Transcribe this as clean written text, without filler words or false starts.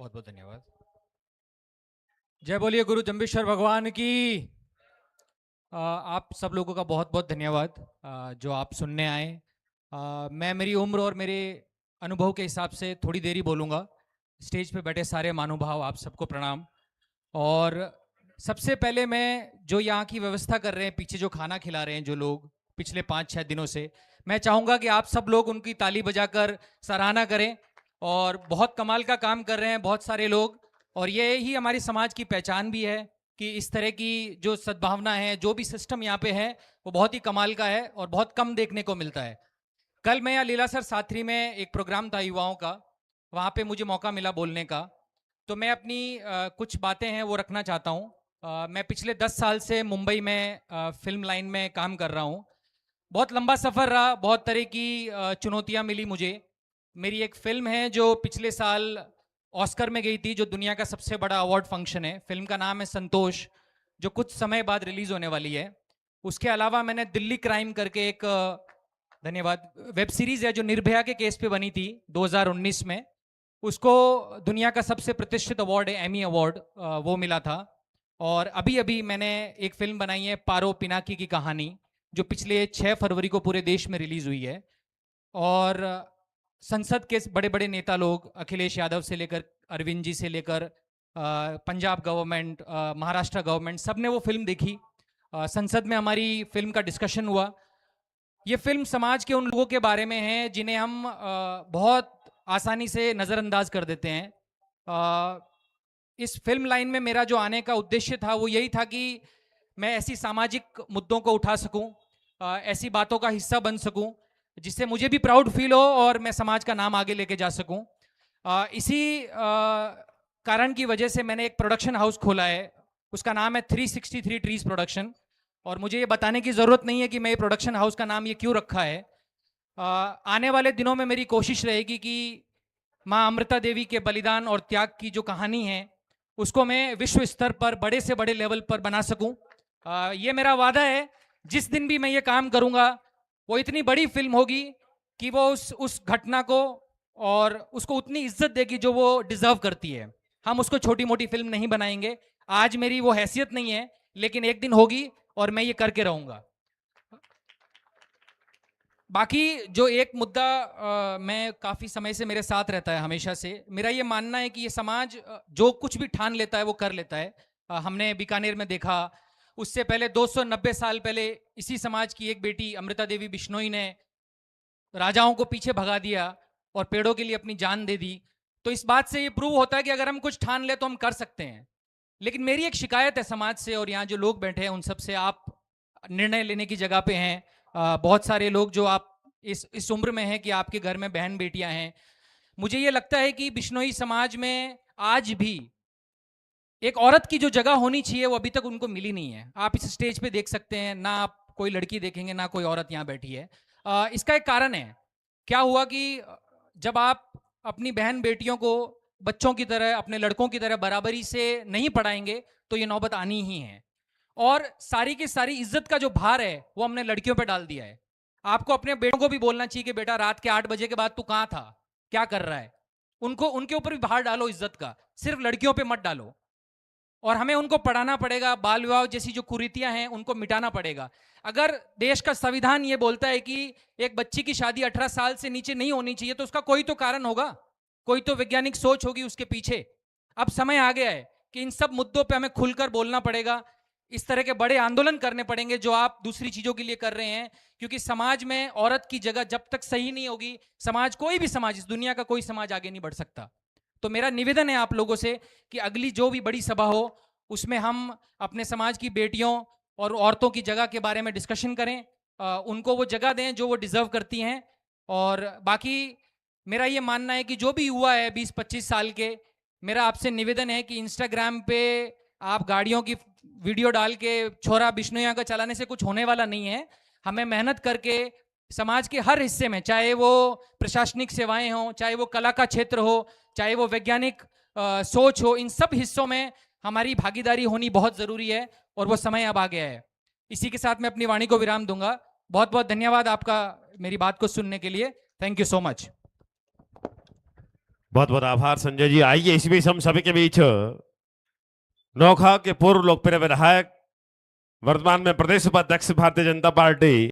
बहुत बहुत धन्यवाद। जय बोलिए गुरु जम्बेश्वर भगवान की। आप सब लोगों का बहुत बहुत धन्यवाद जो आप सुनने आए। मैं मेरी उम्र और मेरे अनुभव के हिसाब से थोड़ी देरी बोलूँगा। स्टेज पे बैठे सारे महानुभाव आप सबको प्रणाम। और सबसे पहले मैं जो यहाँ की व्यवस्था कर रहे हैं, पीछे जो खाना खिला रहे हैं जो लोग पिछले 5-6 दिनों से, मैं चाहूँगा कि आप सब लोग उनकी ताली बजाकर सराहना करें। और बहुत कमाल का काम कर रहे हैं बहुत सारे लोग। और ये ही हमारी समाज की पहचान भी है कि इस तरह की जो सद्भावना है, जो भी सिस्टम यहाँ पे है, वो बहुत ही कमाल का है और बहुत कम देखने को मिलता है। कल मैं यहाँ लीलासर साथरी में एक प्रोग्राम था युवाओं का, वहाँ पे मुझे मौका मिला बोलने का। तो मैं अपनी कुछ बातें हैं वो रखना चाहता हूँ। मैं पिछले 10 साल से मुंबई में फिल्म लाइन में काम कर रहा हूँ। बहुत लंबा सफ़र रहा, बहुत तरह की चुनौतियाँ मिली मुझे। मेरी एक फ़िल्म है जो पिछले साल ऑस्कर में गई थी, जो दुनिया का सबसे बड़ा अवार्ड फंक्शन है। फ़िल्म का नाम है संतोष, जो कुछ समय बाद रिलीज़ होने वाली है। उसके अलावा मैंने दिल्ली क्राइम करके एक धन्यवाद, वेब सीरीज़ है जो निर्भया के केस पे बनी थी 2019 में। उसको दुनिया का सबसे प्रतिष्ठित अवार्ड है एमी अवार्ड, वो मिला था। और अभी अभी मैंने एक फ़िल्म बनाई है पारो पिनाकी की कहानी, जो पिछले 6 फरवरी को पूरे देश में रिलीज़ हुई है। और संसद के बड़े बड़े नेता लोग, अखिलेश यादव से लेकर अरविंद जी से लेकर पंजाब गवर्नमेंट, महाराष्ट्र गवर्नमेंट, सब ने वो फिल्म देखी। संसद में हमारी फिल्म का डिस्कशन हुआ। ये फिल्म समाज के उन लोगों के बारे में है जिन्हें हम बहुत आसानी से नज़रअंदाज कर देते हैं। इस फिल्म लाइन में मेरा जो आने का उद्देश्य था वो यही था कि मैं ऐसी सामाजिक मुद्दों को उठा सकूं, ऐसी बातों का हिस्सा बन सकूं जिससे मुझे भी प्राउड फील हो और मैं समाज का नाम आगे लेके जा सकूं। इसी कारण की वजह से मैंने एक प्रोडक्शन हाउस खोला है। उसका नाम है 363 ट्रीज प्रोडक्शन। और मुझे ये बताने की ज़रूरत नहीं है कि मैं ये प्रोडक्शन हाउस का नाम ये क्यों रखा है। आने वाले दिनों में मेरी कोशिश रहेगी कि माँ अमृता देवी के बलिदान और त्याग की जो कहानी है उसको मैं विश्व स्तर पर बड़े से बड़े लेवल पर बना सकूं। ये मेरा वादा है। जिस दिन भी मैं ये काम करूंगा वो इतनी बड़ी फिल्म होगी कि वो उस घटना को और उसको उतनी इज्जत देगी जो वो डिजर्व करती है। हम उसको छोटी मोटी फिल्म नहीं बनाएंगे। आज मेरी वो हैसियत नहीं है, लेकिन एक दिन होगी और मैं ये करके रहूंगा। बाकी जो एक मुद्दा मैं काफ़ी समय से मेरे साथ रहता है, हमेशा से मेरा ये मानना है कि ये समाज जो कुछ भी ठान लेता है वो कर लेता है। हमने बीकानेर में देखा, उससे पहले 290 साल पहले इसी समाज की एक बेटी अमृता देवी बिश्नोई ने राजाओं को पीछे भगा दिया और पेड़ों के लिए अपनी जान दे दी। तो इस बात से ये प्रूव होता है कि अगर हम कुछ ठान ले तो हम कर सकते हैं। लेकिन मेरी एक शिकायत है समाज से और यहाँ जो लोग बैठे हैं उन सब से, आप निर्णय लेने की जगह पे हैं। बहुत सारे लोग जो आप इस उम्र में हैं कि आपके घर में बहन बेटियां हैं। मुझे ये लगता है कि बिश्नोई समाज में आज भी एक औरत की जो जगह होनी चाहिए वो अभी तक उनको मिली नहीं है। आप इस स्टेज पे देख सकते हैं ना, आप कोई लड़की देखेंगे ना कोई औरत यहाँ बैठी है। इसका एक कारण है। क्या हुआ कि जब आप अपनी बहन बेटियों को बच्चों की तरह, अपने लड़कों की तरह बराबरी से नहीं पढ़ाएंगे तो ये नौबत आनी ही है। और सारी की सारी इज्जत का जो भार है वो हमने लड़कियों पे डाल दिया है। आपको अपने बेटों को भी बोलना चाहिए कि बेटा रात के 8 बजे के बाद तू कहाँ था, क्या कर रहा है। उनको उनके ऊपर भी भार डालो इज्जत का, सिर्फ लड़कियों पे मत डालो। और हमें उनको पढ़ाना पड़ेगा, बाल विवाह जैसी जो कुरीतियां हैं उनको मिटाना पड़ेगा। अगर देश का संविधान ये बोलता है कि एक बच्ची की शादी 18 साल से नीचे नहीं होनी चाहिए तो उसका कोई तो कारण होगा, कोई तो वैज्ञानिक सोच होगी उसके पीछे। अब समय आ गया है कि इन सब मुद्दों पे हमें खुलकर बोलना पड़ेगा। इस तरह के बड़े आंदोलन करने पड़ेंगे जो आप दूसरी चीजों के लिए कर रहे हैं। क्योंकि समाज में औरत की जगह जब तक सही नहीं होगी, समाज, कोई भी समाज, इस दुनिया का कोई समाज आगे नहीं बढ़ सकता। तो मेरा निवेदन है आप लोगों से कि अगली जो भी बड़ी सभा हो उसमें हम अपने समाज की बेटियों और औरतों की जगह के बारे में डिस्कशन करें, उनको वो जगह दें जो वो डिजर्व करती हैं। और बाकी मेरा ये मानना है कि जो भी युवा है 20-25 साल के, मेरा आपसे निवेदन है कि इंस्टाग्राम पे आप गाड़ियों की वीडियो डाल के छोरा बिश्नोइया का चलाने से कुछ होने वाला नहीं है। हमें मेहनत करके समाज के हर हिस्से में, चाहे वो प्रशासनिक सेवाएं हों, चाहे वो कला का क्षेत्र हो, चाहे वो वैज्ञानिक सोच हो, इन सब हिस्सों में हमारी भागीदारी होनी बहुत ज़रूरी है और वो समय अब आ गया है। इसी के साथ मैं अपनी वाणी को विराम दूंगा। बहुत बहुत धन्यवाद आपका मेरी बात को सुनने के लिए। Thank you so much. बहुत बहुत आभार संजय जी। आइए इस बीच हम सभी के बीच नौखा के पूर्व लोकप्रिय विधायक, वर्तमान में प्रदेश उपाध्यक्ष भारतीय जनता पार्टी